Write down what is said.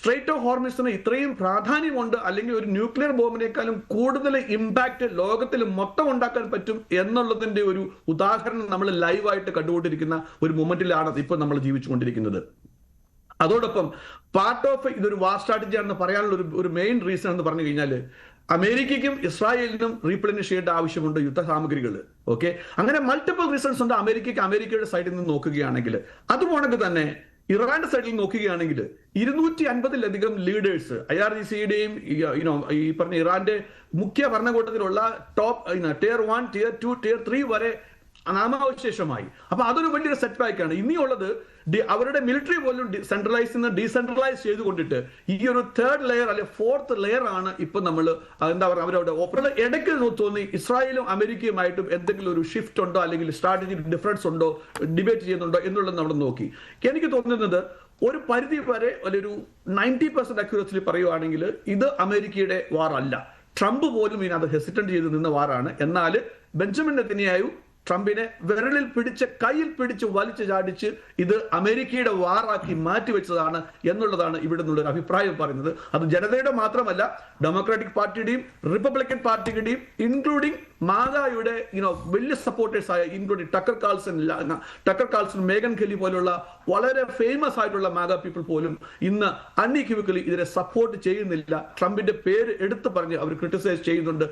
Straight of ഹോർമിസിന് ഇത്രയും പ്രാധാന്യമുണ്ട്, അല്ലെങ്കിൽ ഒരു ന്യൂക്ലിയർ ബോംബിനേക്കാളും കൂടുതൽ ഇമ്പാക്ട് ലോകത്തിൽ മൊത്തം ഉണ്ടാക്കാൻ പറ്റും എന്നുള്ളതിന്റെ ഒരു ഉദാഹരണം നമ്മൾ ലൈവായിട്ട് കണ്ടുകൊണ്ടിരിക്കുന്ന ഒരു മൊമെന്റിലാണ് ഇപ്പോൾ നമ്മൾ ജീവിച്ചുകൊണ്ടിരിക്കുന്നത്. അതോടൊപ്പം പാർട്ട് ഓഫ് ഇതൊരു വാർ സ്ട്രാറ്റജി ആണെന്ന് പറയാനുള്ള ഒരു മെയിൻ റീസൺ എന്ന് പറഞ്ഞു കഴിഞ്ഞാൽ, അമേരിക്കയ്ക്കും ഇസ്രായേലിനും റീപ്ലനിഷ് ചെയ്യേണ്ട ആവശ്യമുണ്ട് യുദ്ധ സാമഗ്രികൾ. ഓക്കെ, അങ്ങനെ മൾട്ടിപ്പിൾ റീസൺസ് ഉണ്ട് അമേരിക്കയുടെ സൈഡിൽ നിന്ന് നോക്കുകയാണെങ്കിൽ. അതുപോണെങ്കിൽ തന്നെ ഇറാന്റെ സൈഡിൽ നോക്കുകയാണെങ്കിൽ 250-ലധികം ലീഡേഴ്സ് IRGCയുടെയും ഈ പറഞ്ഞ ഇറാന്റെ മുഖ്യ ഭരണകൂട്ടത്തിലുള്ള ടോപ്പ് Tier 1, Tier 2, Tier 3 വരെ നാമാവശേഷമായി. അപ്പൊ അതൊരു വലിയൊരു സെറ്റ് ബാക്ക് ആണ്. ഇനിയുള്ളത് അവരുടെ മിലിറ്ററി പോലും ഡീസെൻട്രലൈസ് ചെയ്തുകൊണ്ടിട്ട് ഈ ഒരു തേർഡ് ലെയർ അല്ലെ ഫോർത്ത് ലെയർ ആണ് ഇപ്പൊ നമ്മൾ എന്താ പറയുക അവരുടെ ഇടയ്ക്ക് തോന്നി ഇസ്രായേലും അമേരിക്കയുമായിട്ടും എന്തെങ്കിലും ഒരു ഷിഫ്റ്റ് ഉണ്ടോ അല്ലെങ്കിൽ സ്ട്രാറ്റജി ഡിഫറൻസ് ഉണ്ടോ, ഡിബേറ്റ് ചെയ്യുന്നുണ്ടോ എന്നുള്ളത് നമ്മൾ നോക്കി. എനിക്ക് തോന്നുന്നത് ഒരു പരിധി വരെ ഒരു 90% അക്യുറസിൽ പറയുവാണെങ്കിൽ ഇത് അമേരിക്കയുടെ വാർ അല്ല. ട്രംപ് പോലും ഇതിനകത്ത് ഹെസിറ്റന്റ് ചെയ്ത് നിന്ന വാറാണ്. എന്നാൽ ബെഞ്ചമിൻ നെതന്യാഹു ട്രംപിനെ വിരലിൽ പിടിച്ച് കയ്യിൽ പിടിച്ച് വലിച്ചു ചാടിച്ച് ഇത് അമേരിക്കയുടെ വാറാക്കി മാറ്റിവെച്ചതാണ് എന്നുള്ളതാണ് ഇവിടെ നിന്നുള്ളൊരു അഭിപ്രായം പറയുന്നത്. അത് ജനതയുടെ മാത്രമല്ല, ഡെമോക്രാറ്റിക് പാർട്ടിയുടെയും റിപ്പബ്ലിക്കൻ പാർട്ടിയുടെയും ഇൻക്ലൂഡിംഗ് മാഗായുടെ വലിയ സപ്പോർട്ടേഴ്സ് ആയ ഇൻക്ലൂഡിംഗ് ടക്കർ കാൾസൺ, മേഗൻ ഖെല്ലി പോലുള്ള വളരെ ഫേമസ് ആയിട്ടുള്ള മാഗാ പീപ്പിൾ പോലും ഇന്ന് അൺഇക്വിവക്കലി ഇതിനെ സപ്പോർട്ട് ചെയ്യുന്നില്ല. ട്രംപിന്റെ പേര് എടുത്തു പറഞ്ഞ് അവർ ക്രിട്ടിസൈസ് ചെയ്യുന്നുണ്ട്.